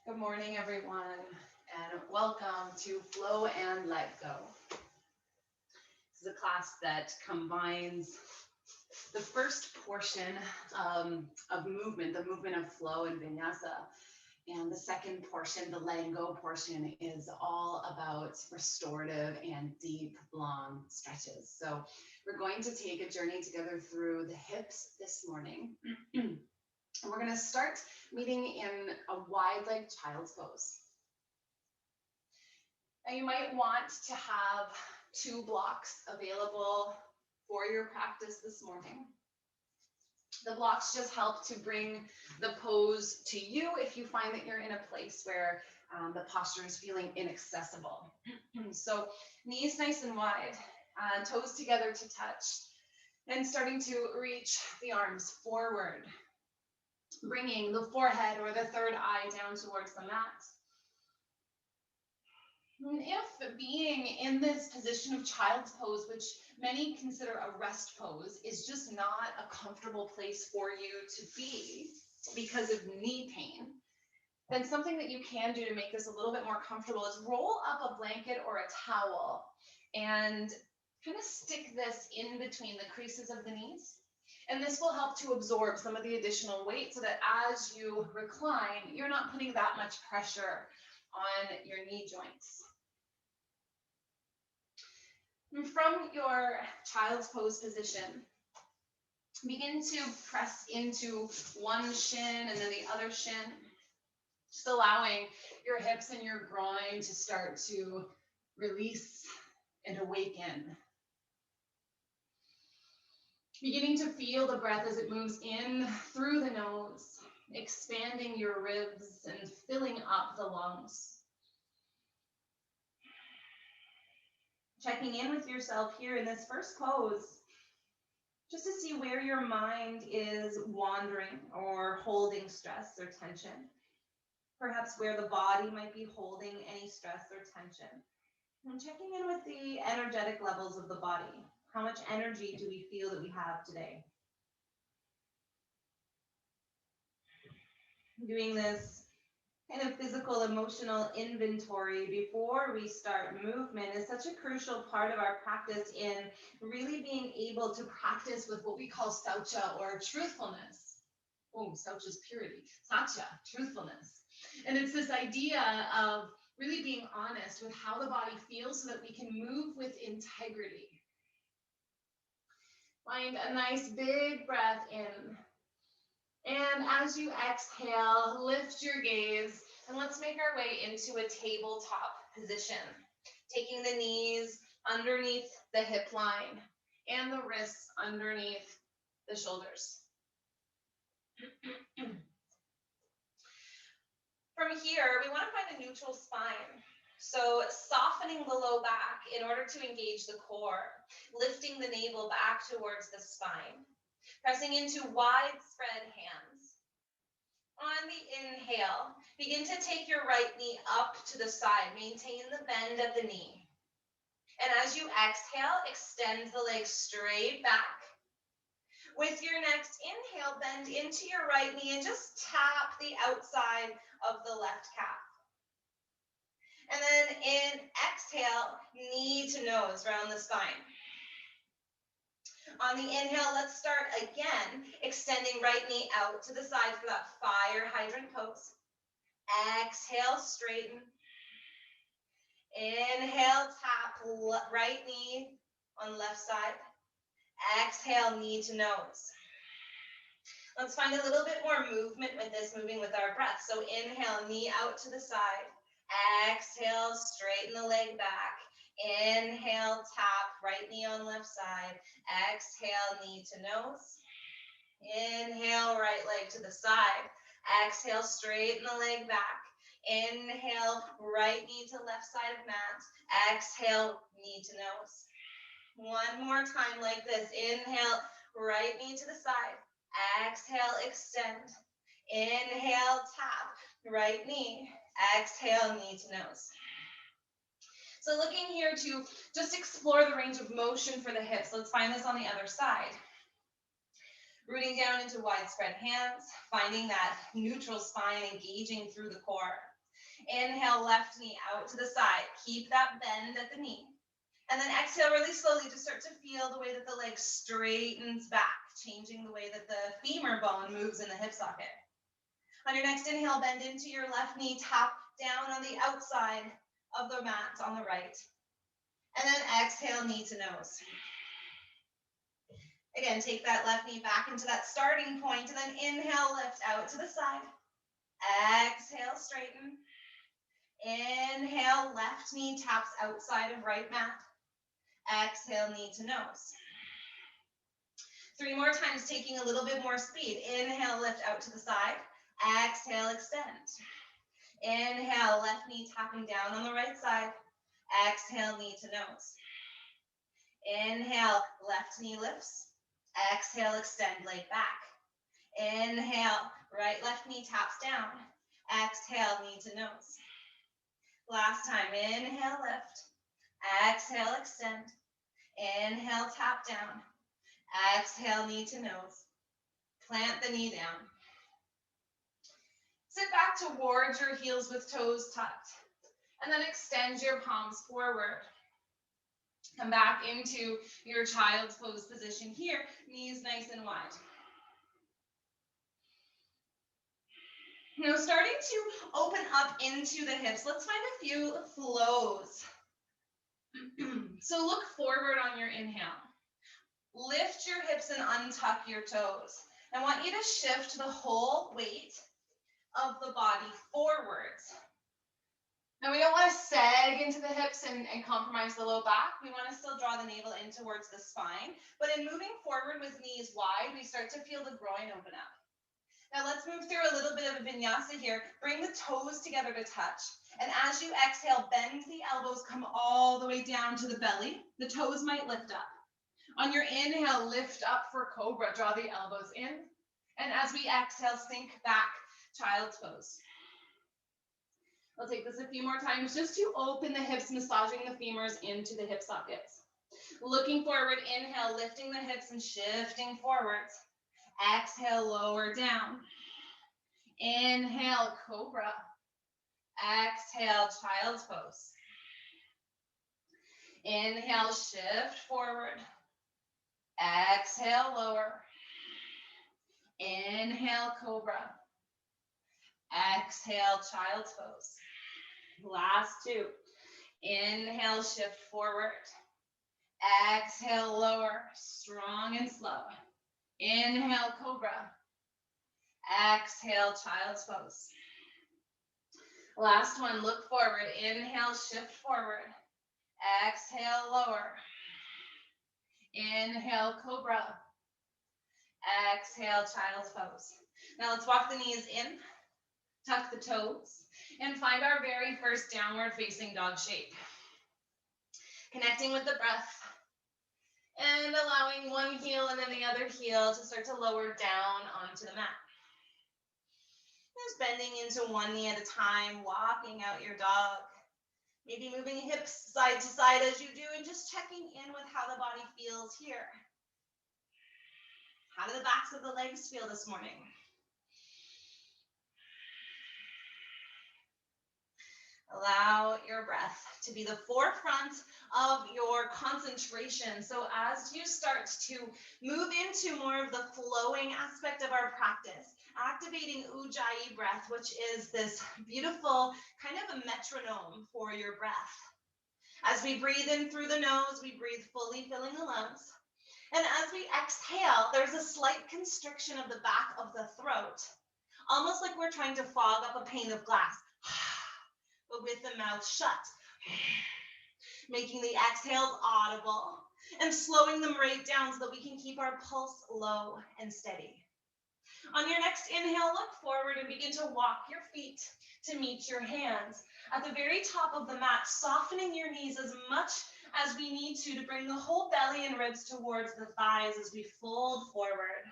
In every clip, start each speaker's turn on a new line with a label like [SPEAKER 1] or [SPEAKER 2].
[SPEAKER 1] Good morning, everyone, and welcome to Flow and Let Go. This is a class that combines the first portion of movement, the movement of flow and vinyasa, and the second portion, the letting go portion, is all about restorative and deep, long stretches. So we're going to take a journey together through the hips this morning. And we're going to start meeting in a wide leg child's pose. Now you might want to have 2 blocks available for your practice this morning. The blocks just help to bring the pose to you if you find that you're in a place where the posture is feeling inaccessible. So knees nice and wide, toes together to touch, and starting to reach the arms forward, bringing the forehead or the third eye down towards the mat. And if being in this position of child's pose, which many consider a rest pose, is just not a comfortable place for you to be because of knee pain, then something that you can do to make this a little bit more comfortable is roll up a blanket or a towel and kind of stick this in between the creases of the knees. And this will help to absorb some of the additional weight so that as you recline, you're not putting that much pressure on your knee joints. And from your child's pose position, begin to press into one shin and then the other shin, just allowing your hips and your groin to start to release and awaken. Beginning to feel the breath as it moves in through the nose, expanding your ribs and filling up the lungs. Checking in with yourself here in this first pose, just to see where your mind is wandering or holding stress or tension. Perhaps where the body might be holding any stress or tension. And checking in with the energetic levels of the body. How much energy do we feel that we have today? Doing this kind of physical, emotional inventory before we start movement is such a crucial part of our practice in really being able to practice with what we call saucha, or truthfulness. Oh, saucha is purity. Satya, truthfulness. And it's this idea of really being honest with how the body feels so that we can move with integrity. Find a nice big breath in. And as you exhale, lift your gaze, and let's make our way into a tabletop position. Taking the knees underneath the hip line and the wrists underneath the shoulders. From here, we want to find a neutral spine. So softening the low back in order to engage the core, lifting the navel back towards the spine, pressing into widespread hands. On the inhale, begin to take your right knee up to the side, maintain the bend of the knee. And as you exhale, extend the legs straight back. With your next inhale, bend into your right knee and just tap the outside of the left calf. And then in exhale, knee to nose around the spine. On the inhale, let's start again, extending right knee out to the side for that fire hydrant pose. Exhale, straighten. Inhale, tap right knee on left side. Exhale, knee to nose. Let's find a little bit more movement with this, moving with our breath. So inhale, knee out to the side. Exhale, straighten the leg back. Inhale, tap, right knee on left side. Exhale, knee to nose. Inhale, right leg to the side. Exhale, straighten the leg back. Inhale, right knee to left side of mat. Exhale, knee to nose. One more time like this. Inhale, right knee to the side. Exhale, extend. Inhale, tap, right knee. Exhale, knee to nose. So looking here to just explore the range of motion for the hips. Let's find this on the other side. Rooting down into widespread hands, finding that neutral spine engaging through the core. Inhale, left knee out to the side. Keep that bend at the knee. And then exhale really slowly to start to feel the way that the leg straightens back, changing the way that the femur bone moves in the hip socket. On your next inhale, bend into your left knee, tap down on the outside of the mat on the right. And then exhale, knee to nose. Again, take that left knee back into that starting point, and then inhale, lift out to the side. Exhale, straighten. Inhale, left knee taps outside of right mat. Exhale, knee to nose. 3 more times, taking a little bit more speed. Inhale, lift out to the side. Exhale, extend. Inhale, left knee tapping down on the right side. Exhale, knee to nose. Inhale, left knee lifts. Exhale, extend leg back. Inhale, right left knee taps down. Exhale, knee to nose. Last time, inhale, lift. Exhale, extend. Inhale, tap down. Exhale, knee to nose. Plant the knee down. Sit back towards your heels with toes tucked. And then extend your palms forward. Come back into your child's pose position here. Knees nice and wide. Now starting to open up into the hips. Let's find a few flows. So look forward on your inhale. Lift your hips and untuck your toes. I want you to shift the whole weight of the body forwards. Now we don't want to sag into the hips and compromise the low back. We want to still draw the navel in towards the spine. But in moving forward with knees wide, we start to feel the groin open up. Now let's move through a little bit of a vinyasa here. Bring the toes together to touch. And as you exhale, bend the elbows, come all the way down to the belly. The toes might lift up. On your inhale, lift up for cobra. Draw the elbows in. And as we exhale, sink back, child's pose. I'll take this a few more times just to open the hips, massaging the femurs into the hip sockets. Looking forward, inhale, lifting the hips and shifting forwards. Exhale, lower down. Inhale, cobra. Exhale, child's pose. Inhale, shift forward. Exhale, lower. Inhale, cobra. Exhale, child's pose. Last 2. Inhale, shift forward. Exhale, lower. Strong and slow. Inhale, cobra. Exhale, child's pose. Last one, look forward. Inhale, shift forward. Exhale, lower. Inhale, cobra. Exhale, child's pose. Now let's walk the knees in, tuck the toes, and find our very first downward facing dog shape. Connecting with the breath and allowing one heel and then the other heel to start to lower down onto the mat. Just bending into one knee at a time, walking out your dog. Maybe moving hips side to side as you do and just checking in with how the body feels here. How do the backs of the legs feel this morning? Allow your breath to be the forefront of your concentration. So as you start to move into more of the flowing aspect of our practice, activating Ujjayi breath, which is this beautiful kind of a metronome for your breath. As we breathe in through the nose, we breathe fully, filling the lungs. And as we exhale, there's a slight constriction of the back of the throat, almost like we're trying to fog up a pane of glass, but with the mouth shut, making the exhales audible and slowing them right down so that we can keep our pulse low and steady. On your next inhale, look forward and begin to walk your feet to meet your hands. At the very top of the mat, softening your knees as much as we need to bring the whole belly and ribs towards the thighs as we fold forward.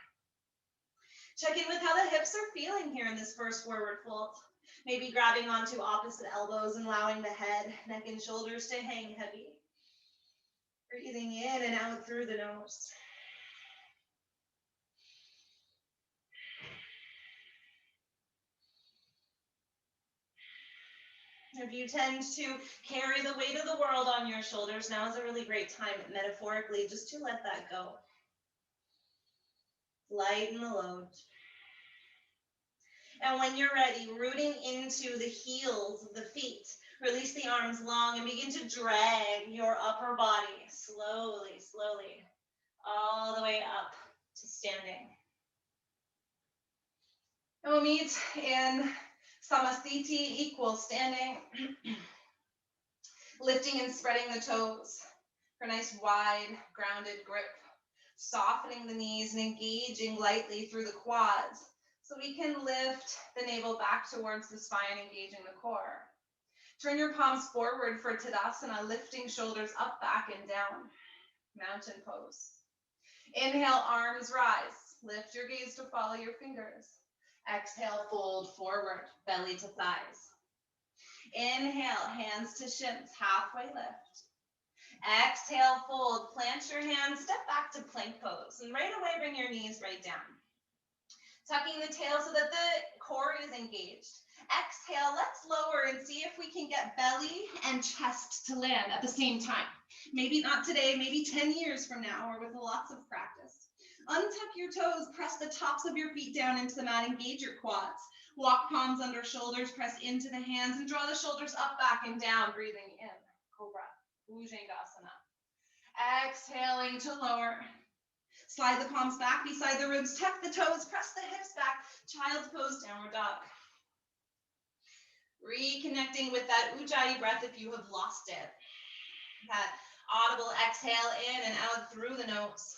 [SPEAKER 1] Check in with how the hips are feeling here in this first forward fold. Maybe grabbing onto opposite elbows and allowing the head, neck, and shoulders to hang heavy. Breathing in and out through the nose. If you tend to carry the weight of the world on your shoulders, now is a really great time, metaphorically, just to let that go. Lighten the load. And when you're ready, rooting into the heels of the feet, release the arms long and begin to drag your upper body slowly, slowly, all the way up to standing. And we'll meet in Samasthiti, equal standing, lifting and spreading the toes for a nice wide, grounded grip, softening the knees and engaging lightly through the quads so we can lift the navel back towards the spine, engaging the core. Turn your palms forward for Tadasana, lifting shoulders up, back, and down. Mountain pose. Inhale, arms rise. Lift your gaze to follow your fingers. Exhale, fold forward, belly to thighs. Inhale, hands to shins, halfway lift. Exhale, fold, plant your hands, step back to plank pose. And right away, bring your knees right down. Tucking the tail so that the core is engaged. Exhale, let's lower and see if we can get belly and chest to land at the same time. Maybe not today, maybe 10 years from now, or with lots of practice. Untuck your toes, press the tops of your feet down into the mat, engage your quads. Walk palms under shoulders, press into the hands, and draw the shoulders up, back, and down, breathing in. Cobra, Bhujangasana. Exhaling to lower. Slide the palms back beside the ribs, tuck the toes, press the hips back, child's pose, downward dog. Reconnecting with that Ujjayi breath if you have lost it. That audible exhale in and out through the nose.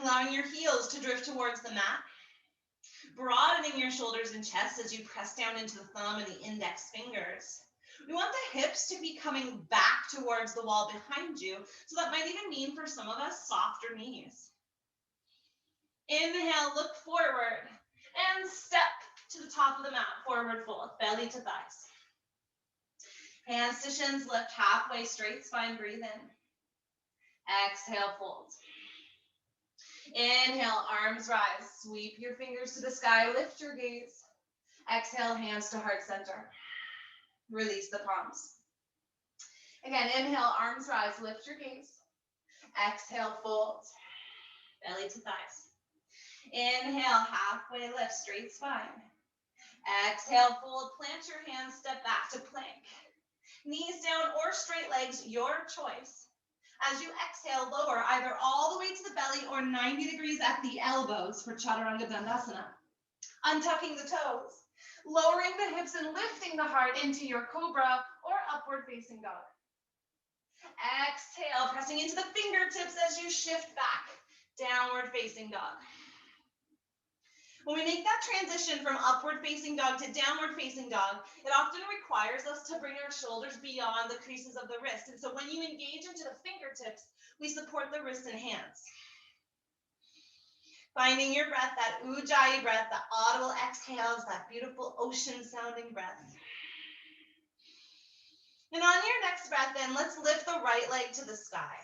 [SPEAKER 1] Allowing your heels to drift towards the mat. Broadening your shoulders and chest as you press down into the thumb and the index fingers. We want the hips to be coming back towards the wall behind you. So that might even mean for some of us, softer knees. Inhale, look forward and step to the top of the mat, forward fold, belly to thighs. Hands to shins, lift halfway, straight spine, breathe in. Exhale, fold. Inhale, arms rise, sweep your fingers to the sky, lift your gaze. Exhale, hands to heart center. Release the palms. Again, inhale, arms rise, lift your gaze. Exhale, fold, belly to thighs. Inhale, halfway lift, straight spine. Exhale, fold, plant your hands, step back to plank. Knees down or straight legs, your choice. As you exhale, lower either all the way to the belly or 90 degrees at the elbows for Chaturanga Dandasana. Untucking the toes, lowering the hips and lifting the heart into your cobra or upward facing dog. Exhale, pressing into the fingertips as you shift back, downward facing dog. When we make that transition from upward facing dog to downward facing dog, it often requires us to bring our shoulders beyond the creases of the wrist. And so when you engage into the fingertips, we support the wrists and hands. Finding your breath, that Ujjayi breath, the audible exhales, that beautiful ocean sounding breath. And on your next breath then, let's lift the right leg to the sky.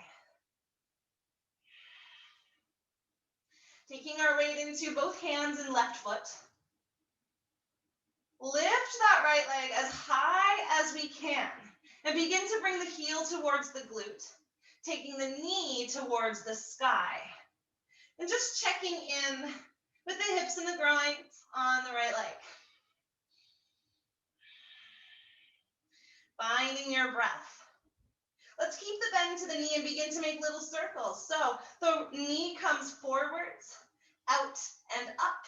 [SPEAKER 1] Taking our weight into both hands and left foot. Lift that right leg as high as we can and begin to bring the heel towards the glute, taking the knee towards the sky. And just checking in with the hips and the groins on the right leg. Finding your breath. Let's keep the bend to the knee and begin to make little circles. So the knee comes forwards, out and up.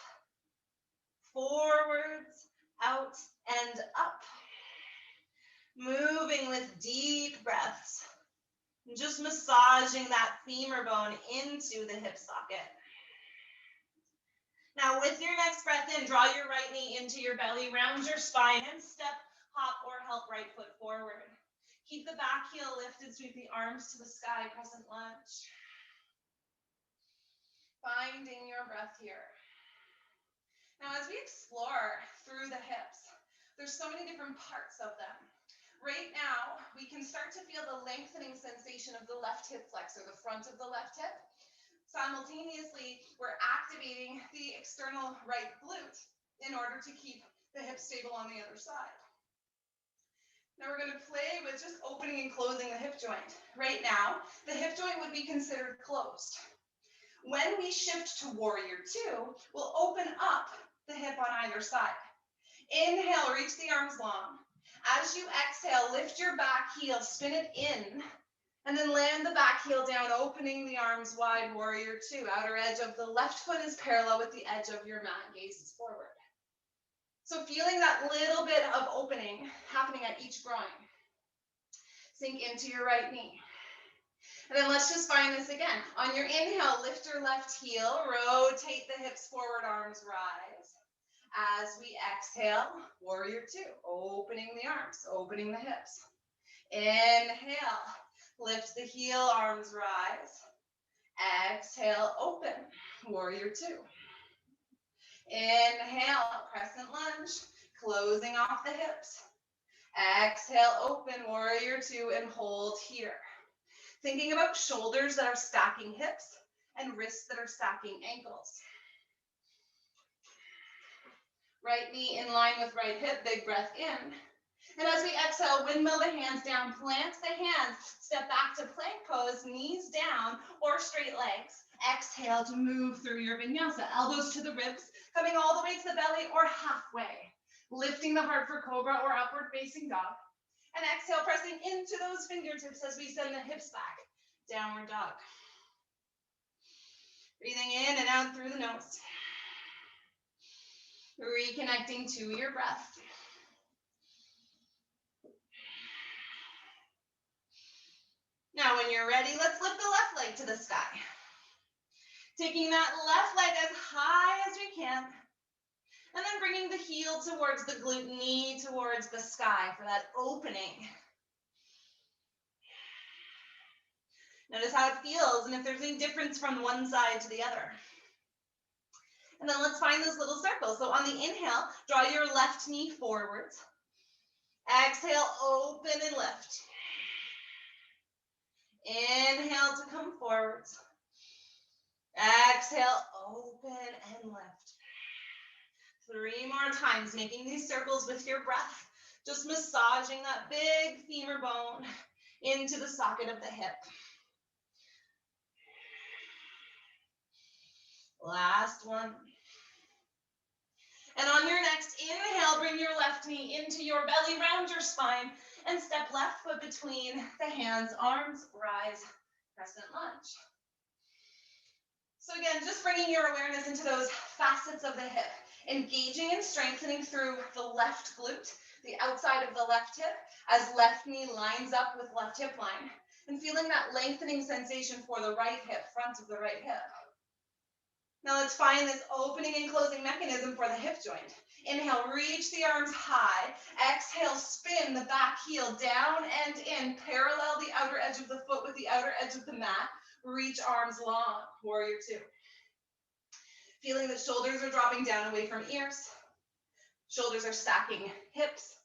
[SPEAKER 1] Forwards, out and up. Moving with deep breaths. Just massaging that femur bone into the hip socket. Now with your next breath in, draw your right knee into your belly, round your spine, and step, hop, or help right foot forward. Keep the back heel lifted, sweep the arms to the sky, crescent lunge. Finding your breath here. Now as we explore through the hips, there's so many different parts of them. Right now, we can start to feel the lengthening sensation of the left hip flexor, the front of the left hip.
[SPEAKER 2] Simultaneously, we're activating the external right glute in order to keep the hips stable on the other side. Now we're going to play with just opening and closing the hip joint. Right now, the hip joint would be considered closed. When we shift to warrior two, we'll open up the hip on either side. Inhale, reach the arms long. As you exhale, lift your back heel, spin it in, and then land the back heel down, opening the arms wide, warrior two. Outer edge of the left foot is parallel with the edge of your mat, gaze is forward. So feeling that little bit of opening happening at each groin. Sink into your right knee. And then let's just find this again. On your inhale, lift your left heel, rotate the hips forward, arms rise. As we exhale, warrior two, opening the arms, opening the hips. Inhale, lift the heel, arms rise. Exhale, open, warrior two. Inhale, crescent lunge, closing off the hips. Exhale, open, warrior two, and hold here. Thinking about shoulders that are stacking hips and wrists that are stacking ankles. Right knee in line with right hip, big breath in. And as we exhale, windmill the hands down, plant the hands, step back to plank pose, knees down or straight legs. Exhale to move through your vinyasa, elbows to the ribs, coming all the way to the belly or halfway. Lifting the heart for cobra or upward facing dog. And exhale, pressing into those fingertips as we send the hips back. Downward dog. Breathing in and out through the nose. Reconnecting to your breath. Now, when you're ready, let's lift the left leg to the sky. Taking that left leg as high as we can. And then bringing the heel towards the glute, knee towards the sky for that opening. Notice how it feels and if there's any difference from one side to the other. And then let's find those little circles. So on the inhale, draw your left knee forwards. Exhale, open and lift. Inhale to come forwards. Exhale, open and lift. 3 more times, making these circles with your breath. Just massaging that big femur bone into the socket of the hip. Last one. And on your next inhale, bring your left knee into your belly, round your spine, and step left foot between the hands, arms, rise, crescent lunge. So again, just bringing your awareness into those facets of the hip, engaging and strengthening through the left glute, the outside of the left hip, as left knee lines up with left hip line, and feeling that lengthening sensation for the right hip, front of the right hip. Now let's find this opening and closing mechanism for the hip joint. Inhale, reach the arms high. Exhale, spin the back heel down and in. Parallel the outer edge of the foot with the outer edge of the mat. Reach arms long, warrior two. Feeling that shoulders are dropping down away from ears. Shoulders are stacking hips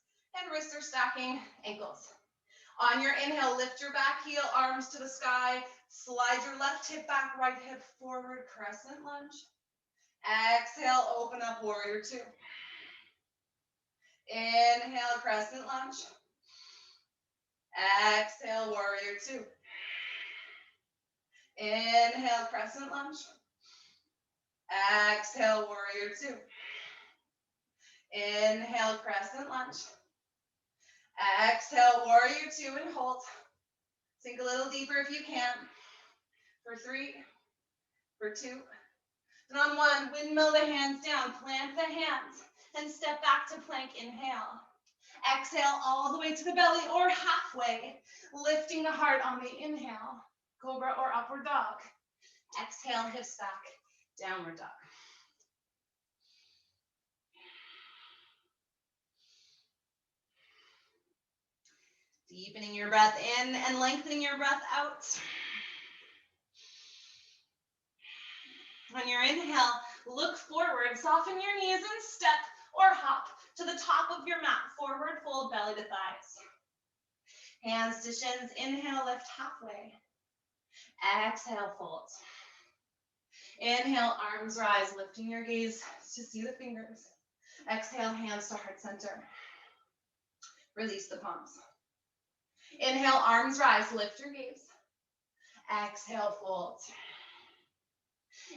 [SPEAKER 2] and wrists are stacking ankles. On your inhale, lift your back heel, arms to the sky. Slide your left hip back, right hip forward, crescent lunge. Exhale, open up, warrior two. Inhale, crescent lunge. Exhale, warrior two. Inhale, crescent lunge. Exhale, warrior two. Inhale, crescent lunge. Exhale, warrior two, and hold. Sink a little deeper if you can. For 3, for 2, and on 1, windmill the hands down, plant the hands, and step back to plank, inhale. Exhale all the way to the belly or halfway, lifting the heart on the inhale, cobra or upward dog. Exhale, hips back, downward dog. Deepening your breath in and lengthening your breath out. On your inhale, look forward, soften your knees and step or hop to the top of your mat. Forward fold, belly to thighs. Hands to shins, inhale, lift halfway. Exhale, fold. Inhale, arms rise, lifting your gaze to see the fingers. Exhale, hands to heart center. Release the palms. Inhale, arms rise, lift your gaze. Exhale, fold.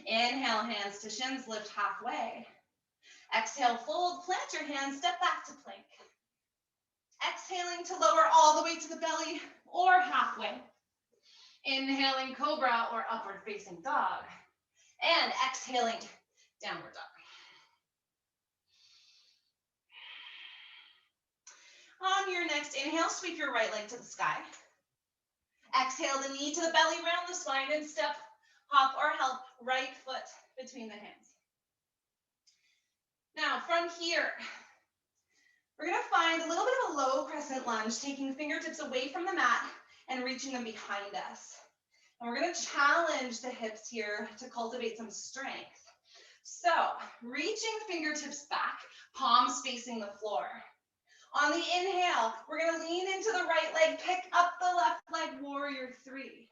[SPEAKER 2] Inhale, hands to shins, lift halfway. Exhale, fold, plant your hands, step back to plank. Exhaling to lower all the way to the belly or halfway. Inhaling, cobra or upward facing dog. And exhaling, downward dog. On your next inhale, sweep your right leg to the sky. Exhale the knee to the belly, round the spine, and step, hop, or help right foot between the hands. Now, from here, we're going to find a little bit of a low crescent lunge, taking fingertips away from the mat and reaching them behind us. And we're going to challenge the hips here to cultivate some strength. So, reaching fingertips back, palms facing the floor. On the inhale, we're going to lean into the right leg, pick up the left leg, warrior three.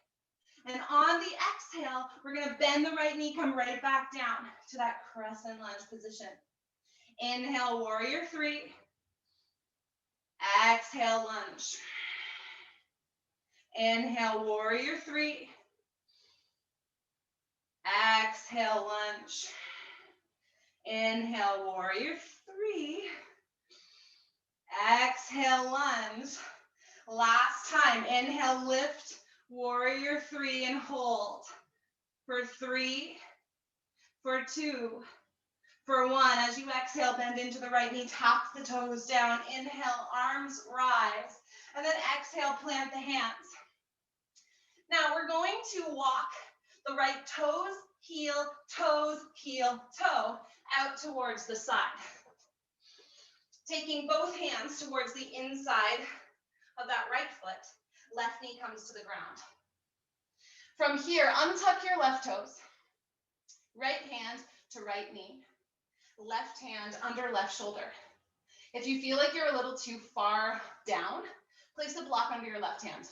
[SPEAKER 2] And on the exhale, we're going to bend the right knee, come right back down to that crescent lunge position. Inhale, warrior three. Exhale, lunge. Inhale, warrior three. Exhale, lunge. Inhale, warrior three. Exhale, lunge. Last time, inhale, lift, warrior three, and hold. For three, for two, for one. As you exhale, bend into the right knee, tap the toes down. Inhale, arms rise. And then exhale, plant the hands. Now we're going to walk the right toes, heel, toe, out towards the side. Taking both hands towards the inside of that right foot, left knee comes to the ground. From here, untuck your left toes. Right hand to right knee. Left hand under left shoulder. If you feel like you're a little too far down, place a block under your left hand.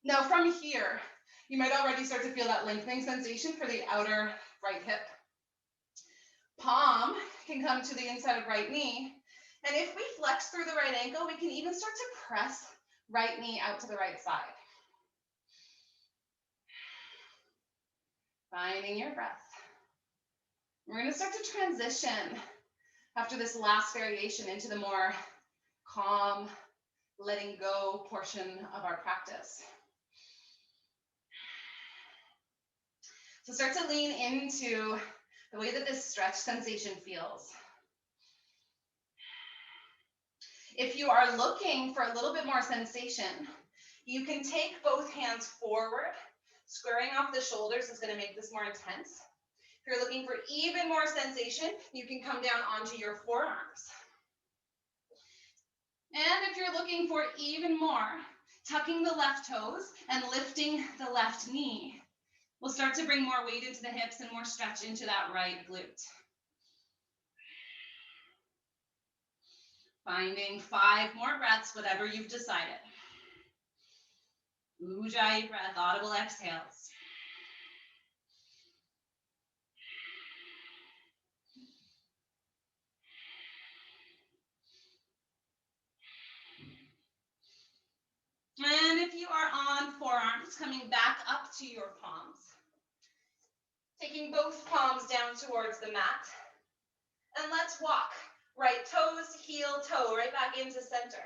[SPEAKER 2] Now from here, you might already start to feel that lengthening sensation for the outer right hip. Palm can come to the inside of right knee. And if we flex through the right ankle, we can even start to press right knee out to the right side. Finding your breath. We're going to start to transition after this last variation into the more calm, letting go portion of our practice. So start to lean into the way that this stretch sensation feels. If you are looking for a little bit more sensation, you can take both hands forward. Squaring off the shoulders is going to make this more intense. If you're looking for even more sensation, you can come down onto your forearms. And if you're looking for even more, tucking the left toes and lifting the left knee. We'll start to bring more weight into the hips and more stretch into that right glute. Finding 5 more breaths, whatever you've decided. Ujjayi breath, audible exhales. And if you are on forearms, coming back up to your palms. Taking both palms down towards the mat. And let's walk. Right toes, heel, toe, right back into center.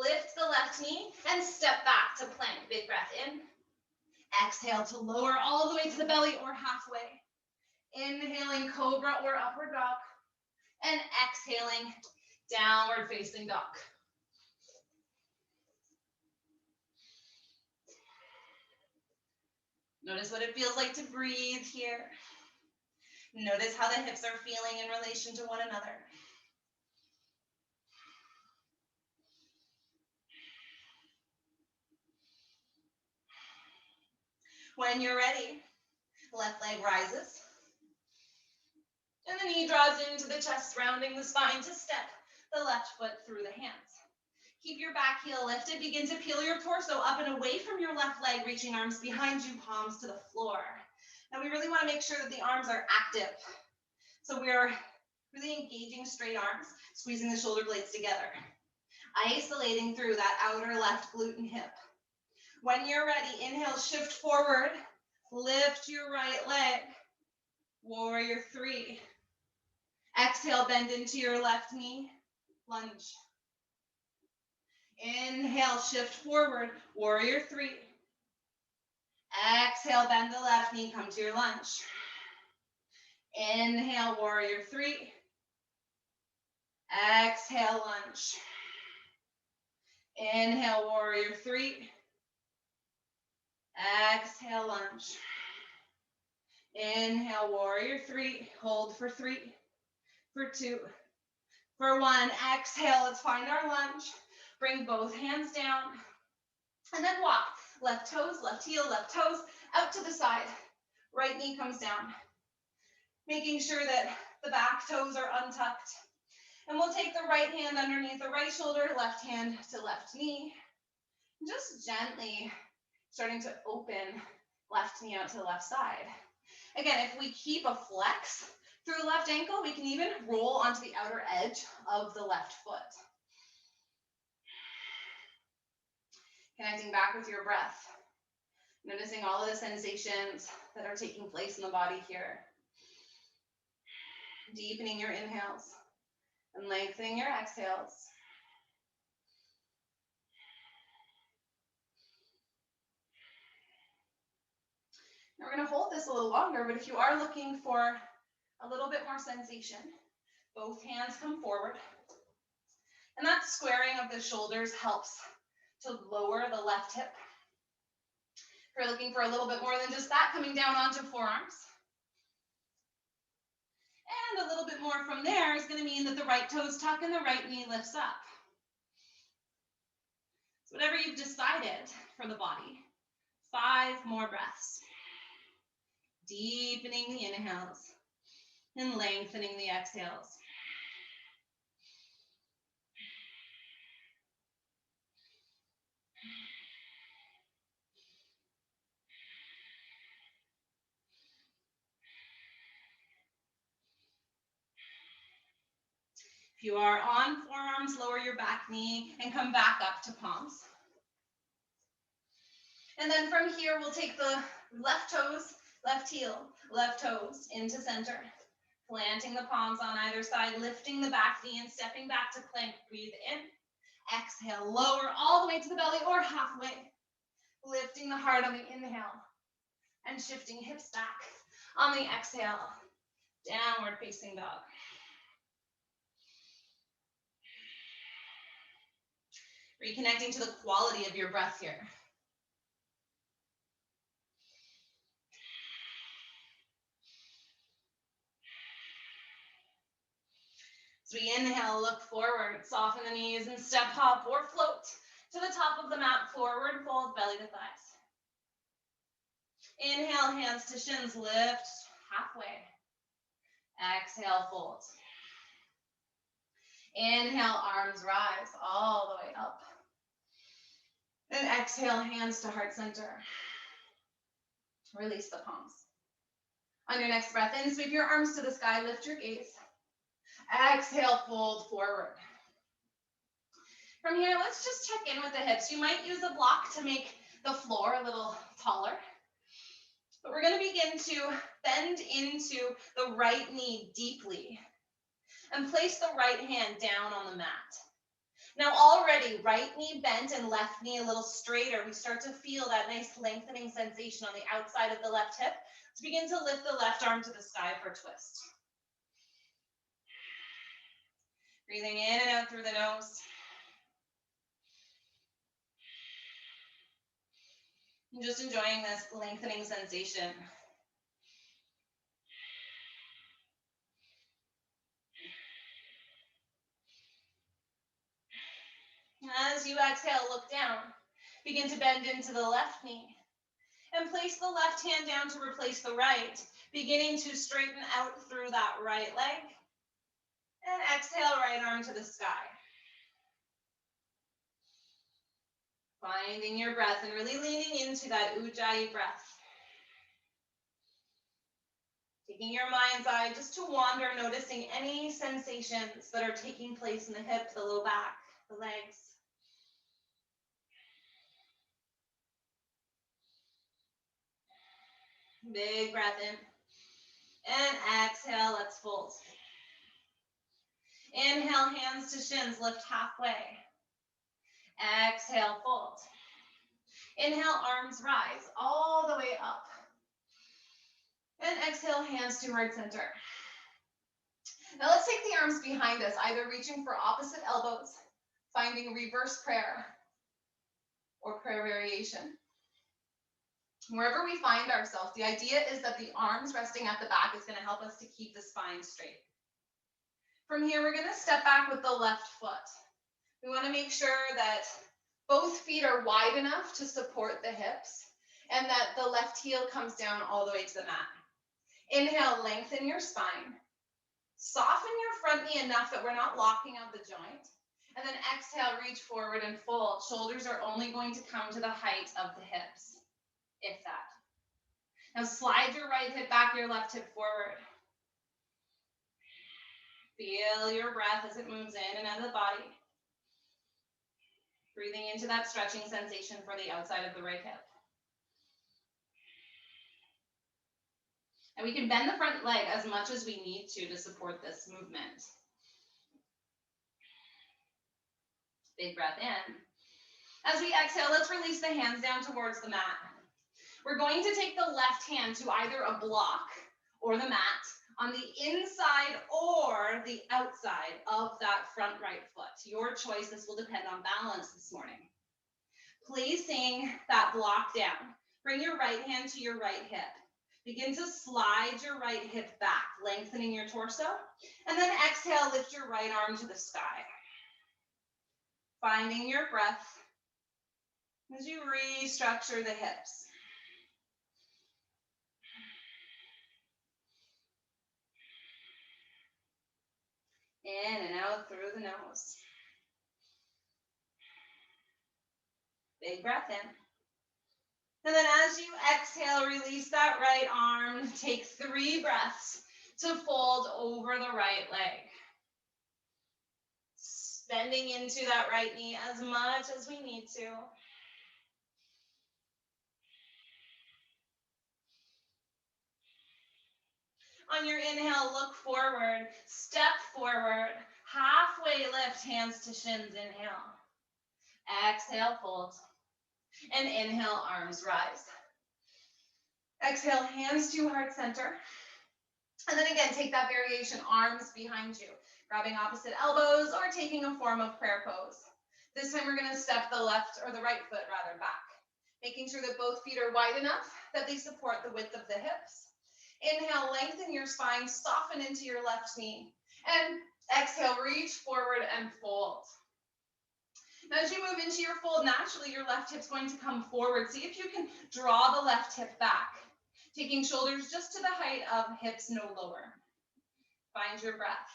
[SPEAKER 2] Lift the left knee and step back to plank. Big breath in. Exhale to lower all the way to the belly or halfway. Inhaling cobra or upward dog. And exhaling downward facing dog. Notice what it feels like to breathe here. Notice how the hips are feeling in relation to one another. When you're ready, left leg rises. And the knee draws into the chest, rounding the spine to step the left foot through the hands. Keep your back heel lifted. Begin to peel your torso up and away from your left leg, reaching arms behind you, palms to the floor. Now we really want to make sure that the arms are active. So we're really engaging straight arms, squeezing the shoulder blades together, isolating through that outer left glute and hip. When you're ready, inhale, shift forward, lift your right leg, warrior three. Exhale, bend into your left knee, lunge. Inhale, shift forward, warrior three. Exhale, bend the left knee, come to your lunge. Inhale, warrior three. Exhale, lunge. Inhale, warrior three. Exhale, lunge. Inhale, warrior three. Hold for three, for two, for one. Exhale, let's find our lunge. Bring both hands down. And then walk. Left toes, left heel, left toes, out to the side. Right knee comes down. Making sure that the back toes are untucked. And we'll take the right hand underneath the right shoulder, left hand to left knee. Just gently starting to open left knee out to the left side. Again, if we keep a flex through left ankle, we can even roll onto the outer edge of the left foot. Connecting back with your breath. Noticing all of the sensations that are taking place in the body here. Deepening your inhales and lengthening your exhales. Now we're going to hold this a little longer, but if you are looking for a little bit more sensation, both hands come forward. And that squaring of the shoulders helps to lower the left hip. If you're looking for a little bit more than just that, coming down onto forearms. And a little bit more from there is going to mean that the right toes tuck and the right knee lifts up. So whatever you've decided for the body, 5 more breaths. Deepening the inhales and lengthening the exhales. If you are on forearms, lower your back knee and come back up to palms. And then from here, we'll take the left toes, left heel, left toes into center. Planting the palms on either side, lifting the back knee and stepping back to plank. Breathe in. Exhale, lower all the way to the belly or halfway. Lifting the heart on the inhale and shifting hips back on the exhale. Downward facing dog. Reconnecting to the quality of your breath here. As we inhale, look forward, soften the knees and step hop or float to the top of the mat, forward fold, belly to thighs. Inhale, hands to shins, lift halfway. Exhale, fold. Inhale, arms rise all the way up. And exhale, hands to heart center. Release the palms. On your next breath in, sweep your arms to the sky, lift your gaze. Exhale, fold forward. From here, let's just check in with the hips. You might use a block to make the floor a little taller. But we're going to begin to bend into the right knee deeply and place the right hand down on the mat. Now already, right knee bent and left knee a little straighter. We start to feel that nice lengthening sensation on the outside of the left hip. Let's begin to lift the left arm to the sky for a twist. Breathing in and out through the nose. And just enjoying this lengthening sensation. As you exhale, look down. Begin to bend into the left knee. And place the left hand down to replace the right. Beginning to straighten out through that right leg. And exhale, right arm to the sky. Finding your breath and really leaning into that Ujjayi breath.
[SPEAKER 1] Taking your mind's eye just to wander, noticing any sensations that are taking place in the hip, the low back, the legs. Big breath in. And exhale, let's fold. Inhale, hands to shins, lift halfway. Exhale, fold. Inhale, arms rise all the way up. And exhale, hands to heart center. Now let's take the arms behind us, either reaching for opposite elbows, finding reverse prayer, or prayer variation. Wherever we find ourselves, the idea is that the arms resting at the back is going to help us to keep the spine straight. From here, we're going to step back with the left foot. We want to make sure that both feet are wide enough to support the hips and that the left heel comes down all the way to the mat. Inhale, lengthen your spine. Soften your front knee enough that we're not locking out the joint. And then exhale, reach forward and fold. Shoulders are only going to come to the height of the hips, if that. Now slide your right hip back, your left hip forward. Feel your breath as it moves in and out of the body. Breathing into that stretching sensation for the outside of the right hip. And we can bend the front leg as much as we need to support this movement. Big breath in. As we exhale, let's release the hands down towards the mat. We're going to take the left hand to either a block or the mat on the inside or the outside of that front right foot. Your choice. This will depend on balance this morning. Placing that block down. Bring your right hand to your right hip. Begin to slide your right hip back, lengthening your torso. And then exhale, lift your right arm to the sky. Finding your breath as you restructure the hips. In and out through the nose. Big breath in. And then as you exhale, release that right arm. Take 3 breaths to fold over the right leg. Bending into that right knee as much as we need to. On your inhale, look forward, step forward, halfway lift, hands to shins, inhale. Exhale, fold. And inhale, arms rise. Exhale, hands to heart center. And then again, take that variation, arms behind you, grabbing opposite elbows or taking a form of prayer pose. This time we're gonna step the left or the right foot rather back, making sure that both feet are wide enough that they support the width of the hips. Inhale, lengthen your spine, soften into your left knee. And exhale, reach forward and fold. Now, as you move into your fold, naturally your left hip's going to come forward. See if you can draw the left hip back, taking shoulders just to the height of hips, no lower. Find your breath.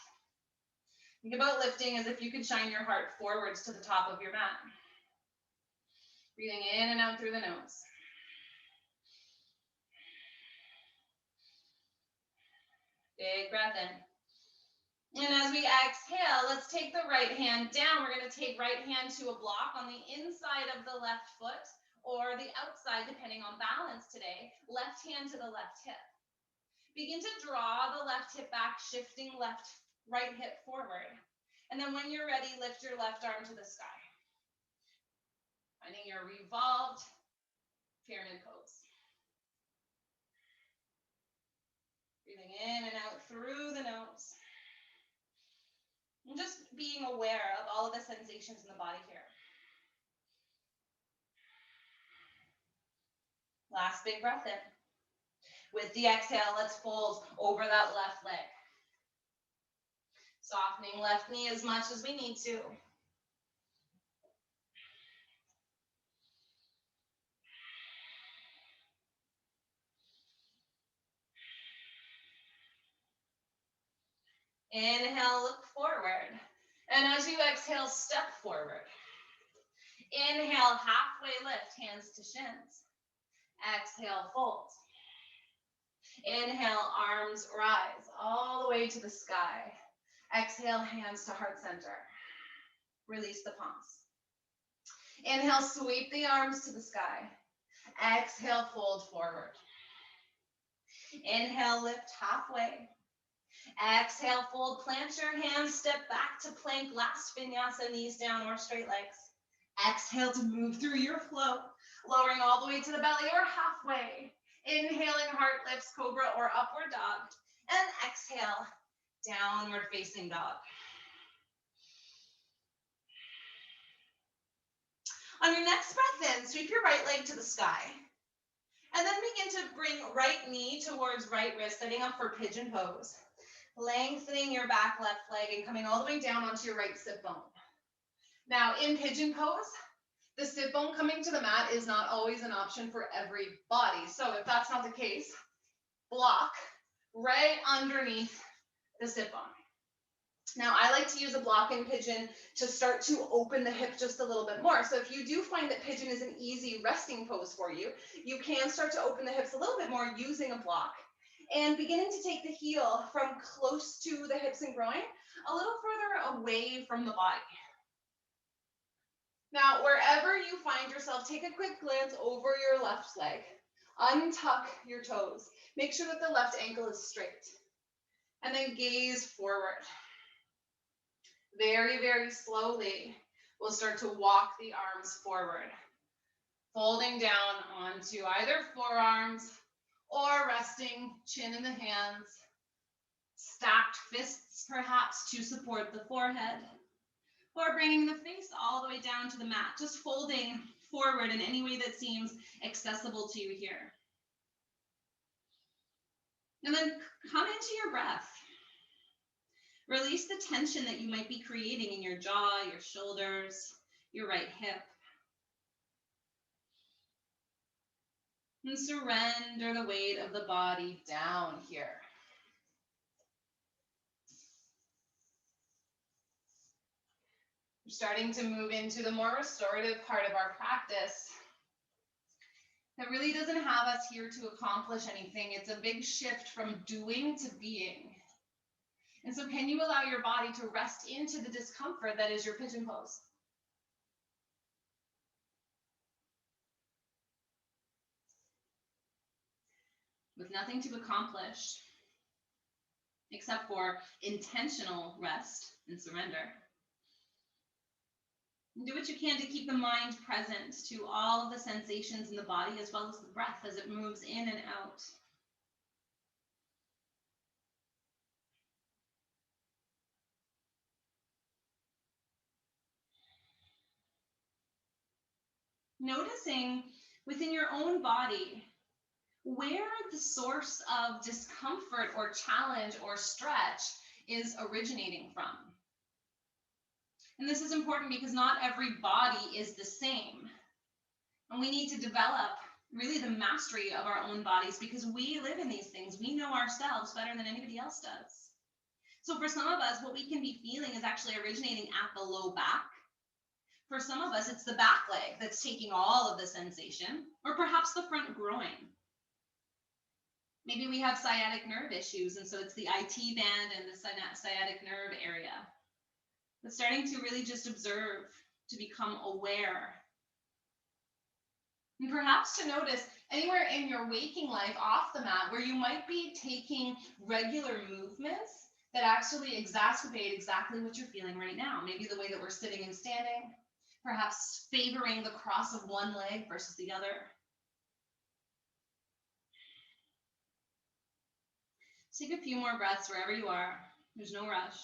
[SPEAKER 1] Think about lifting as if you could shine your heart forwards to the top of your mat. Breathing in and out through the nose. Big breath in. And as we exhale, let's take the right hand down. We're going to take right hand to a block on the inside of the left foot or the outside, depending on balance today. Left hand to the left hip. Begin to draw the left hip back, shifting right hip forward. And then when you're ready, lift your left arm to the sky. Finding your revolved pyramid pose. Breathing in and out through the nose. And just being aware of all of the sensations in the body here. Last big breath in. With the exhale, let's fold over that left leg. Softening left knee as much as we need to. Inhale, look forward. And as you exhale, step forward. Inhale, halfway lift, hands to shins. Exhale, fold.
[SPEAKER 2] Inhale, arms rise all the way to the sky. Exhale, hands to heart center. Release the palms. Inhale, sweep the arms to the sky. Exhale, fold forward. Inhale, lift halfway. Exhale, fold, plant your hands, step back to plank, last vinyasa, knees down or straight legs. Exhale to move through your flow, lowering all the way to the belly or halfway. Inhaling, heart lifts, cobra or upward dog. And exhale, downward facing dog. On your next breath in, sweep your right leg to the sky. And then begin to bring right knee towards right wrist, setting up for pigeon pose. Lengthening your back left leg and coming all the way down onto your right sit bone. Now in pigeon pose, the sit bone coming to the mat is not always an option for everybody. So if that's not the case, block right underneath the sit bone. Now I like to use a block in pigeon to start to open the hip just a little bit more. So if you do find that pigeon is an easy resting pose for you, you can start to open the hips a little bit more using a block. And beginning to take the heel from close to the hips and groin, a little further away from the body. Now, wherever you find yourself, take a quick glance over your left leg. Untuck your toes. Make sure that the left ankle is straight. And then gaze forward. Very, very slowly, we'll start to walk the arms forward. Folding down onto either forearms, or resting chin in the hands, stacked fists perhaps to support the forehead, or bringing the face all the way down to the mat, just folding forward in any way that seems accessible to you here. And then come into your breath. Release the tension that you might be creating in your jaw, your shoulders, your right hip. And surrender the weight of the body down here. We're starting to move into the more restorative part of our practice. That really doesn't have us here to accomplish anything. It's a big shift from doing to being. And so can you allow your body to rest into the discomfort that is your pigeon pose? With nothing to accomplish, except for intentional rest and surrender. Do what you can to keep the mind present to all of the sensations in the body as well as the breath as it moves in and out. Noticing within your own body where the source of discomfort or challenge or stretch is originating from. And this is important because not every body is the same. And we need to develop really the mastery of our own bodies because we live in these things. We know ourselves better than anybody else does. So for some of us, what we can be feeling is actually originating at the low back. For some of us, it's the back leg that's taking all of the sensation, or perhaps the front groin. Maybe we have sciatic nerve issues, and so it's the IT band and the sciatic nerve area. But starting to really just observe, to become aware. And perhaps to notice anywhere in your waking life off the mat where you might be taking regular movements that actually exacerbate exactly what you're feeling right now. Maybe the way that we're sitting and standing, perhaps favoring the cross of one leg versus the other. Take a few more breaths wherever you are. There's no rush.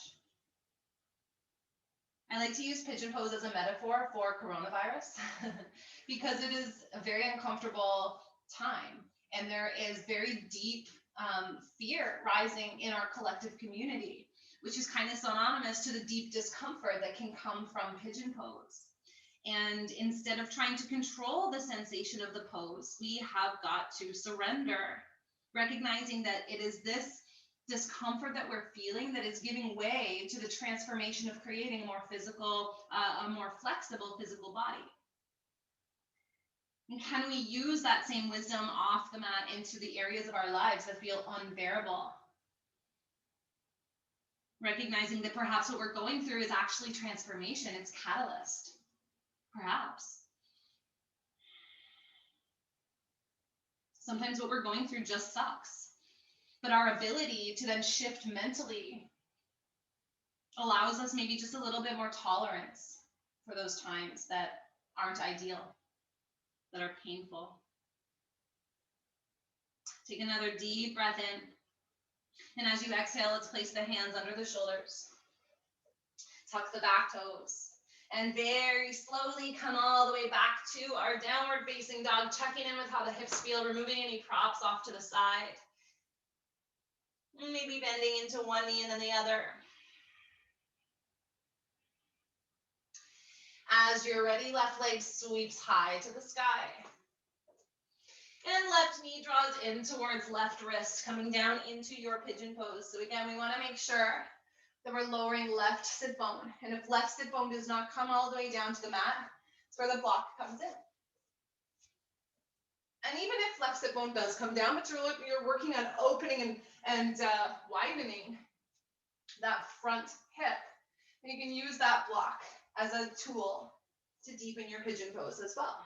[SPEAKER 2] I like to use pigeon pose as a metaphor for coronavirus because it is a very uncomfortable time and there is very deep fear rising in our collective community, which is kind of synonymous to the deep discomfort that can come from pigeon pose. And instead of trying to control the sensation of the pose, we have got to surrender, recognizing that it is this discomfort that we're feeling that is giving way to the transformation of creating a more physical, a more flexible physical body. And can we use that same wisdom off the mat into the areas of our lives that feel unbearable? Recognizing that perhaps what we're going through is actually transformation, it's catalyst. Perhaps. Sometimes what we're going through just sucks. But our ability to then shift mentally allows us maybe just a little bit more tolerance for those times that aren't ideal, that are painful. Take another deep breath in. And as you exhale, let's place the hands under the shoulders. Tuck the back toes. And very slowly come all the way back to our downward facing dog, checking in with how the hips feel, removing any props off to the side. Maybe bending into one knee and then the other. As you're ready, left leg sweeps high to the sky. And left knee draws in towards left wrist, coming down into your pigeon pose. So again, we want to make sure that we're lowering left sit bone. And if left sit bone does not come all the way down to the mat, it's where the block comes in. And even if left sit bone does come down, but you're working on opening and widening that front hip, and you can use that block as a tool to deepen your pigeon pose as well.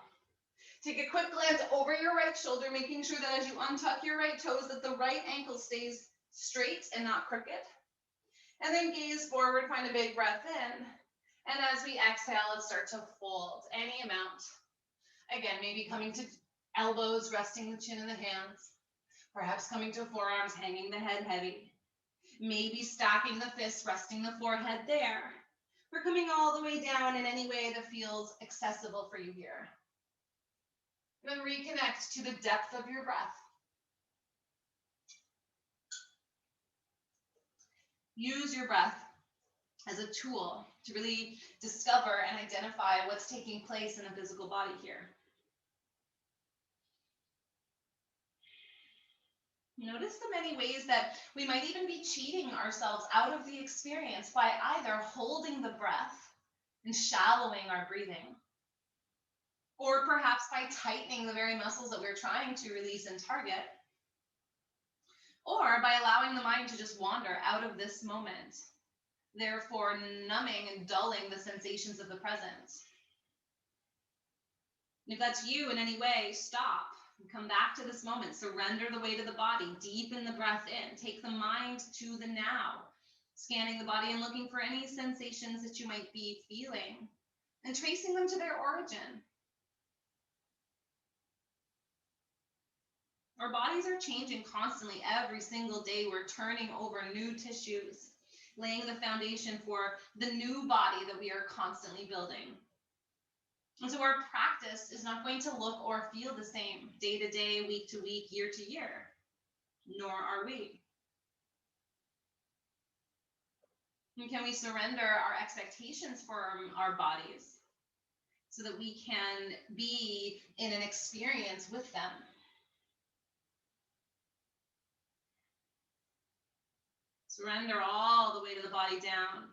[SPEAKER 2] Take a quick glance over your right shoulder, making sure that as you untuck your right toes, that the right ankle stays straight and not crooked. And then gaze forward, find a big breath in. And as we exhale, let's start to fold any amount. Again, maybe coming to elbows, resting the chin in the hands. Perhaps coming to forearms, hanging the head heavy. Maybe stacking the fists, resting the forehead there. We're coming all the way down in any way that feels accessible for you here. Then reconnect to the depth of your breath. Use your breath as a tool to really discover and identify what's taking place in the physical body here. Notice the many ways that we might even be cheating ourselves out of the experience by either holding the breath and shallowing our breathing, or perhaps by tightening the very muscles that we're trying to release and target, or by allowing the mind to just wander out of this moment, therefore numbing and dulling the sensations of the present. And if that's you in any way, stop and come back to this moment. Surrender the weight of the body, deepen the breath in, take the mind to the now, scanning the body and looking for any sensations that you might be feeling and tracing them to their origin. Our bodies are changing constantly. Every single day, we're turning over new tissues, laying the foundation for the new body that we are constantly building. And so our practice is not going to look or feel the same day to day, week to week, year to year, nor are we. And can we surrender our expectations for our bodies so that we can be in an experience with them? Surrender all the weight of the body down.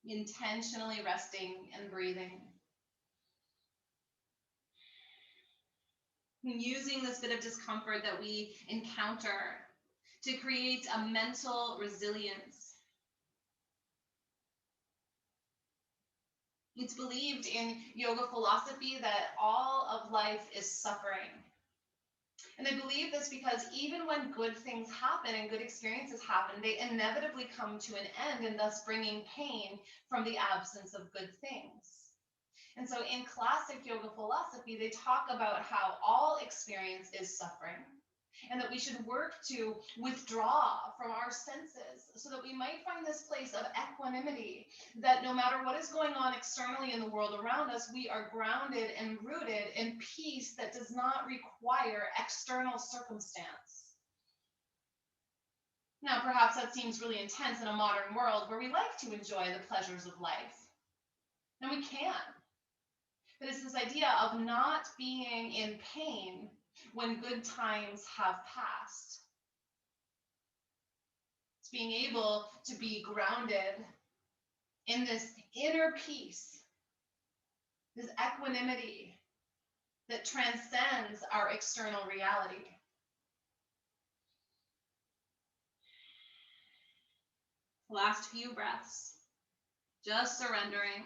[SPEAKER 2] Intentionally resting and breathing. And using this bit of discomfort that we encounter to create a mental resilience. It's believed in yoga philosophy that all of life is suffering. And I believe this because even when good things happen and good experiences happen, they inevitably come to an end, and thus bringing pain from the absence of good things. And so in classic yoga philosophy, they talk about how all experience is suffering, and that we should work to withdraw from our senses so that we might find this place of equanimity, that no matter what is going on externally in the world around us, we are grounded and rooted in peace that does not require external circumstance. Now, perhaps that seems really intense in a modern world where we like to enjoy the pleasures of life. And we can. But it's this idea of not being in pain when good times have passed. It's being able to be grounded in this inner peace this equanimity that transcends our external reality. Last few breaths, just surrendering.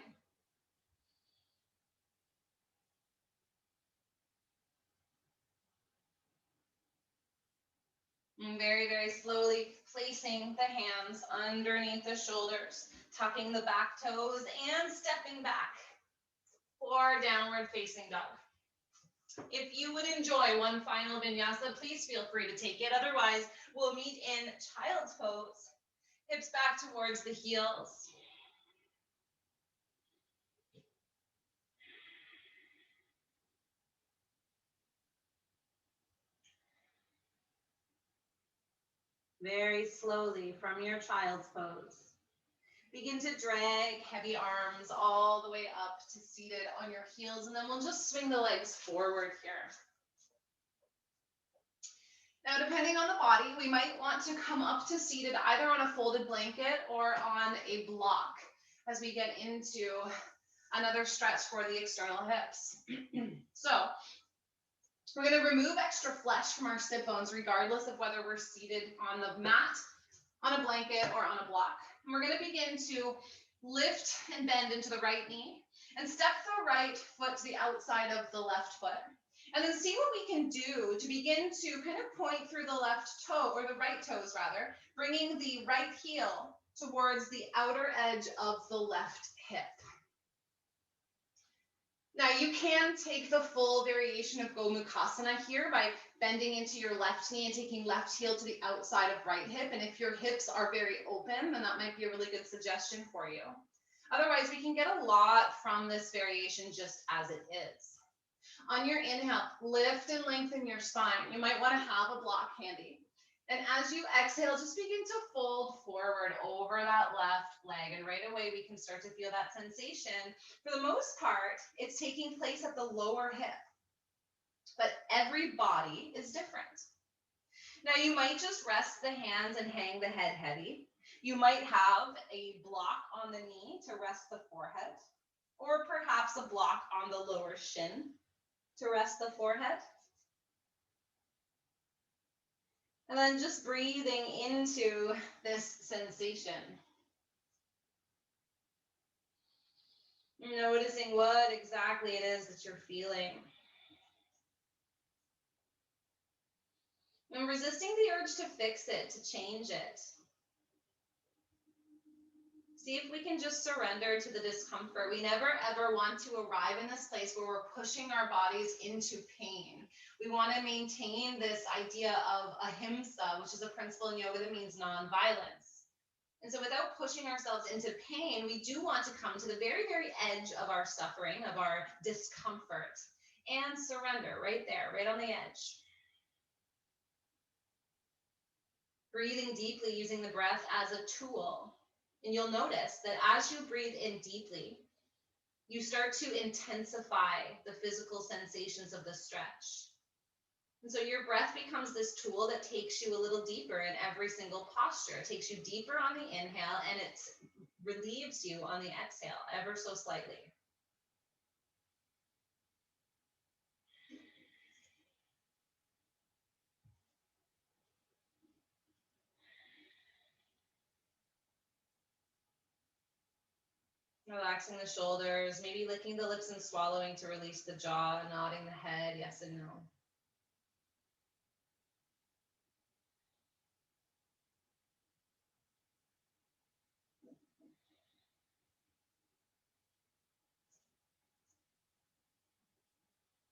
[SPEAKER 2] And very, very slowly placing the hands underneath the shoulders, tucking the back toes and stepping back for downward facing dog. If you would enjoy one final vinyasa, please feel free to take it. Otherwise, we'll meet in child's pose, hips back towards the heels. Very slowly from your child's pose, begin to drag heavy arms all the way up to seated on your heels, and then we'll just swing the legs forward here. Now, depending on the body, we might want to come up to seated either on a folded blanket or on a block as we get into another stretch for the external hips. So we're going to remove extra flesh from our sit bones, regardless of whether we're seated on the mat, on a blanket, or on a block. And we're going to begin to lift and bend into the right knee and step the right foot to the outside of the left foot. And then see what we can do to begin to kind of point through the left toe, or the right toes rather, bringing the right heel towards the outer edge of the left hip. Now you can take the full variation of Gomukhasana here by bending into your left knee and taking left heel to the outside of right hip. And if your hips are very open, then that might be a really good suggestion for you. Otherwise, we can get a lot from this variation just as it is. On your inhale, lift and lengthen your spine. You might want to have a block handy. And as you exhale, just begin to fold forward over that left leg. And right away, we can start to feel that sensation. For the most part, it's taking place at the lower hip. But every body is different. Now, you might just rest the hands and hang the head heavy. You might have a block on the knee to rest the forehead, or perhaps a block on the lower shin to rest the forehead. And then just breathing into this sensation. Noticing what exactly it is that you're feeling. And resisting the urge to fix it, to change it. See if we can just surrender to the discomfort. We never ever want to arrive in this place where we're pushing our bodies into pain. We want to maintain this idea of ahimsa, which is a principle in yoga that means non-violence. And so without pushing ourselves into pain, we do want to come to the very, very edge of our suffering, of our discomfort, and surrender right there, right on the edge. Breathing deeply, using the breath as a tool. And you'll notice that as you breathe in deeply, you start to intensify the physical sensations of the stretch. And so your breath becomes this tool that takes you a little deeper in every single posture. It takes you deeper on the inhale and it relieves you on the exhale ever so slightly. Relaxing the shoulders, maybe licking the lips and swallowing to release the jaw, nodding the head, yes and no.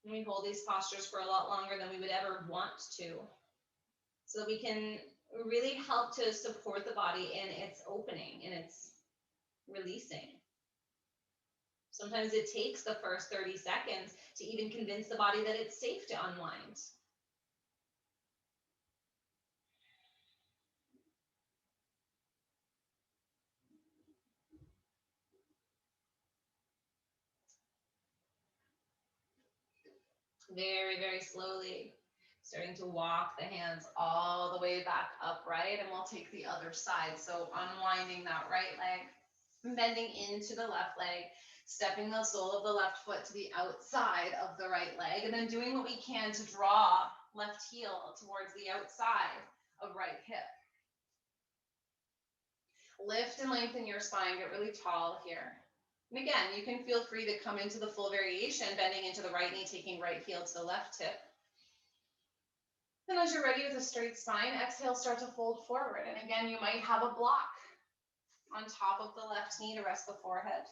[SPEAKER 2] And we hold these postures for a lot longer than we would ever want to, so that we can really help to support the body in its opening, in its releasing. Sometimes it takes the first 30 seconds to even convince the body that it's safe to unwind. Very, very slowly, starting to walk the hands all the way back upright, and we'll take the other side. So unwinding that right leg, bending into the left leg,
[SPEAKER 1] Stepping the sole of the left foot to the outside of the right leg, and then doing what we can to draw left heel towards the outside of right hip. Lift and lengthen your spine, get really tall here. And again, you can feel free to come into the full variation, bending into the right knee, taking right heel to the left hip. Then as you're ready with a straight spine, exhale, start to fold forward. And again, you might have a block on top of the left knee to rest the forehead.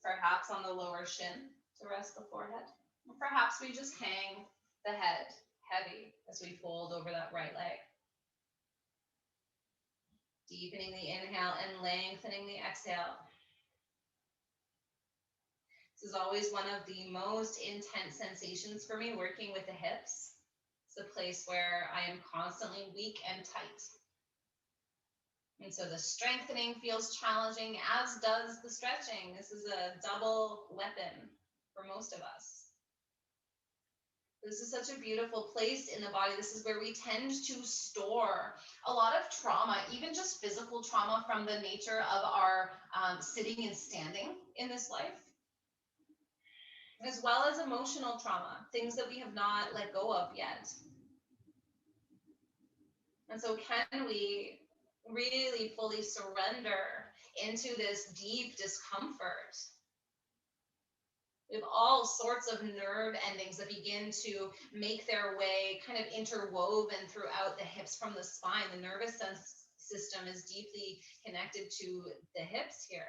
[SPEAKER 1] Perhaps on the lower shin to rest the forehead. Or perhaps we just hang the head heavy as we fold over that right leg. Deepening the inhale and lengthening the exhale. This is always one of the most intense sensations for me, working with the hips. It's a place where I am constantly weak and tight. And so the strengthening feels challenging, as does the stretching. This is a double weapon for most of us. This is such a beautiful place in the body. This is where we tend to store a lot of trauma, even just physical trauma from the nature of our sitting and standing in this life, as well as emotional trauma, things that we have not let go of yet. And so can we really fully surrender into this deep discomfort? We have all sorts of nerve endings that begin to make their way kind of interwoven throughout the hips from the spine. The nervous system is deeply connected to the hips here.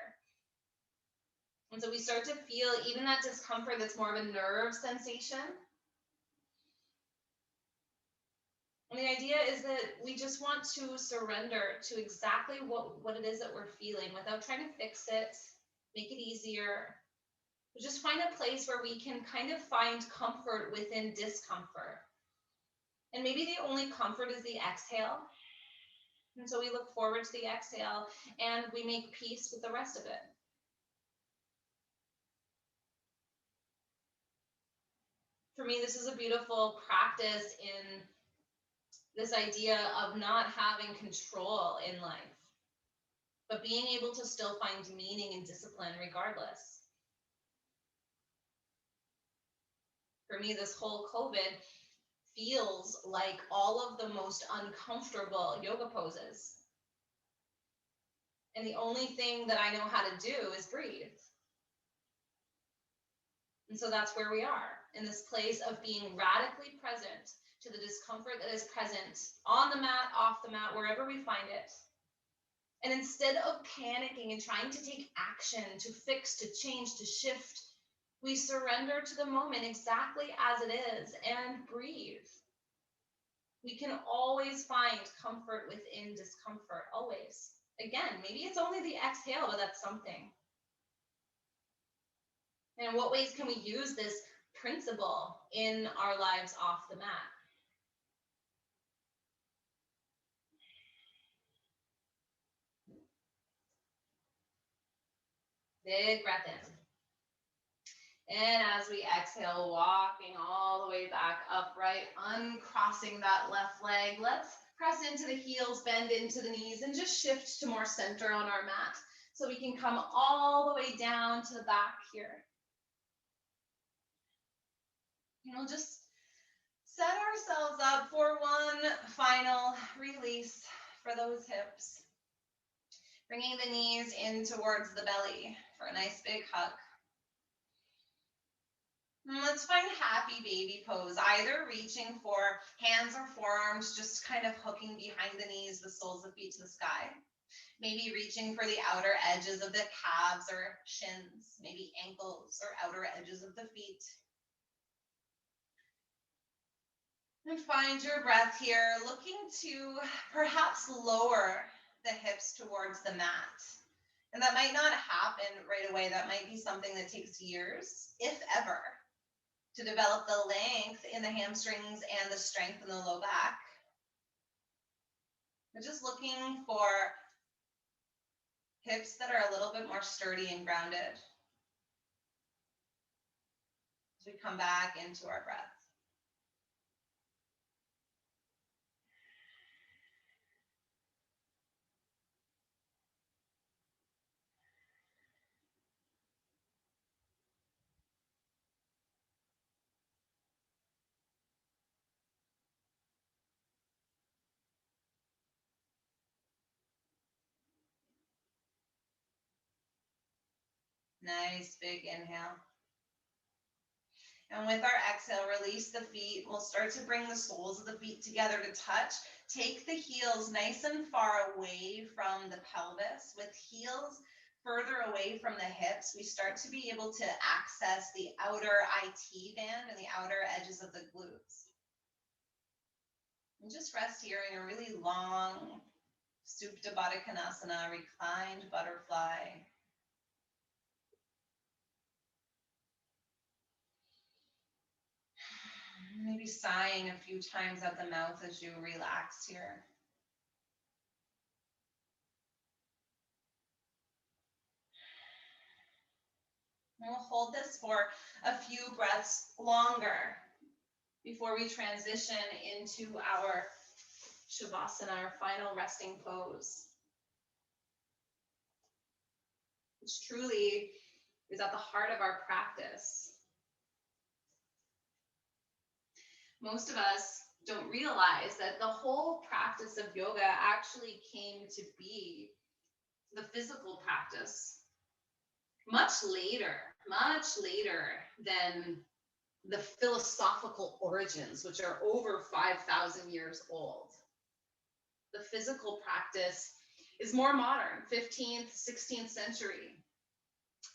[SPEAKER 1] And so we start to feel even that discomfort that's more of a nerve sensation. And the idea is that we just want to surrender to exactly what it is that we're feeling without trying to fix it, make it easier. Just find a place where we can kind of find comfort within discomfort. And maybe the only comfort is the exhale. And so we look forward to the exhale and we make peace with the rest of it. For me, this is a beautiful practice in this idea of not having control in life, but being able to still find meaning and discipline regardless. For me, this whole COVID feels like all of the most uncomfortable yoga poses. And the only thing that I know how to do is breathe. And so that's where we are, in this place of being radically present to the discomfort that is present on the mat, off the mat, wherever we find it. And instead of panicking and trying to take action, to fix, to change, to shift, we surrender to the moment exactly as it is and breathe. We can always find comfort within discomfort, always. Again, maybe it's only the exhale, but that's something. And in what ways can we use this principle in our lives off the mat? Big breath in. And as we exhale, walking all the way back upright, uncrossing that left leg. Let's press into the heels, bend into the knees, and just shift to more center on our mat. So we can come all the way down to the back here. And we'll just set ourselves up for one final release for those hips. Bringing the knees in towards the belly for a nice big hug. Let's find happy baby pose, either reaching for hands or forearms, just kind of hooking behind the knees, the soles of feet to the sky. Maybe reaching for the outer edges of the calves or shins, maybe ankles or outer edges of the feet. And find your breath here, looking to perhaps lower the hips towards the mat. And that might not happen right away. That might be something that takes years, if ever, to develop the length in the hamstrings and the strength in the low back. We're just looking for hips that are a little bit more sturdy and grounded as we come back into our breath. Nice big inhale. And with our exhale, release the feet. We'll start to bring the soles of the feet together to touch. Take the heels nice and far away from the pelvis. With heels further away from the hips, we start to be able to access the outer IT band and the outer edges of the glutes. And just rest here in a really long Supta Baddha Konasana, reclined butterfly. Maybe sighing a few times at the mouth as you relax here. And we'll hold this for a few breaths longer before we transition into our Shavasana, our final resting pose, which truly is at the heart of our practice. Most of us don't realize that the whole practice of yoga actually came to be the physical practice much later than the philosophical origins, which are over 5,000 years old. The physical practice is more modern, 15th, 16th century.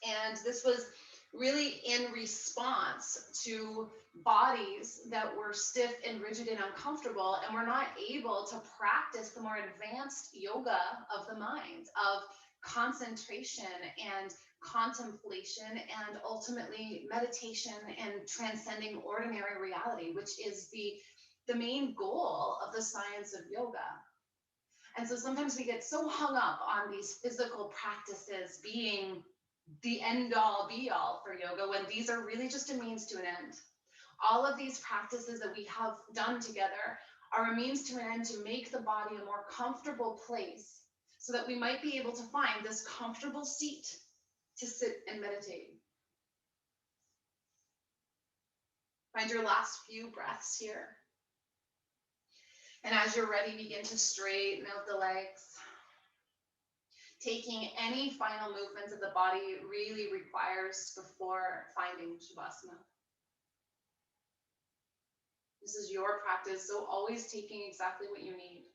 [SPEAKER 1] And this was really in response to bodies that were stiff and rigid and uncomfortable, and were not able to practice the more advanced yoga of the mind, of concentration and contemplation, and ultimately meditation and transcending ordinary reality, which is the main goal of the science of yoga. And so sometimes we get so hung up on these physical practices being the end all be all for yoga, when these are really just a means to an end. All of these practices that we have done together are a means to an end to make the body a more comfortable place, so that we might be able to find this comfortable seat to sit and meditate. Find your last few breaths here. And as you're ready, begin to straighten out the legs. Taking any final movements that the body really requires before finding Shavasana. This is your practice, so always taking exactly what you need.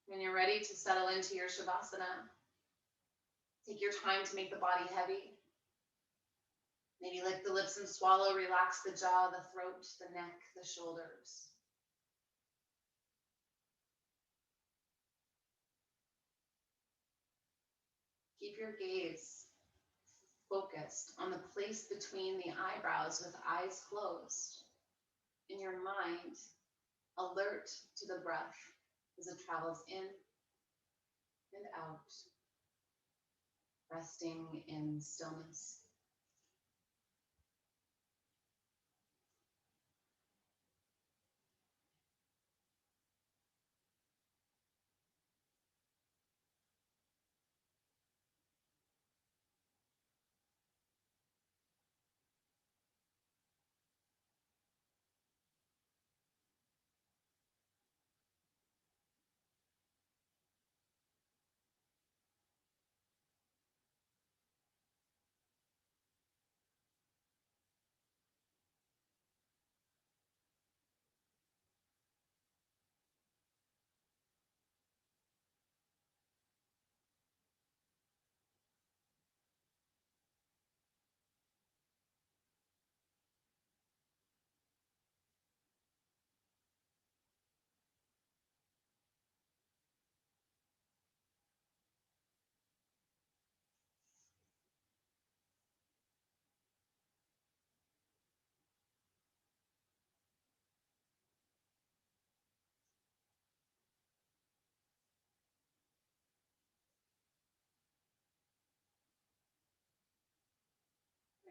[SPEAKER 1] When you're ready to settle into your Shavasana, take your time to make the body heavy. Maybe lick the lips and swallow, relax the jaw, the throat, the neck, the shoulders. Keep your gaze focused on the place between the eyebrows with eyes closed. In your mind, alert to the breath as it travels in and out, resting in stillness.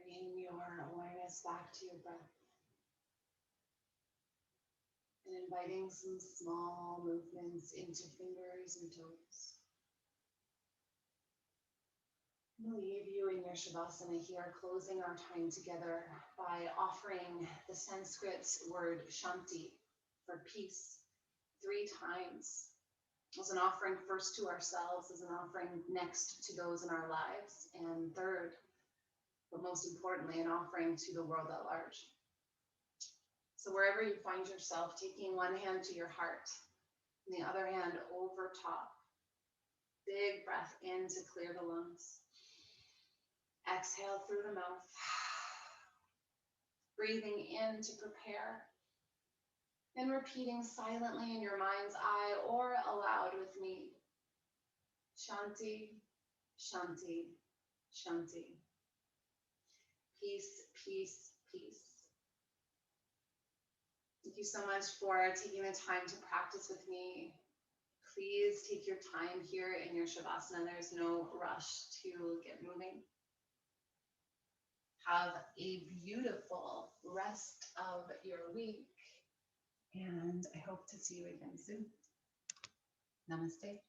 [SPEAKER 1] Bringing your awareness back to your breath. And inviting some small movements into fingers and toes. We'll leave you in your Shavasana here, closing our time together by offering the Sanskrit word Shanti for peace 3 times.
[SPEAKER 2] as an offering first to ourselves, as an offering next to those in our lives, and third, but most importantly, an offering to the world at large. So wherever you find yourself, taking one hand to your heart and the other hand over top. Big breath in to clear the lungs. Exhale through the mouth. Breathing in to prepare. And repeating silently in your mind's eye or aloud with me. Shanti, Shanti, Shanti. Peace, peace, peace. Thank you so much for taking the time to practice with me. Please take your time here in your Shavasana. There's no rush to get moving. Have a beautiful rest of your week. And I hope to see you again soon. Namaste.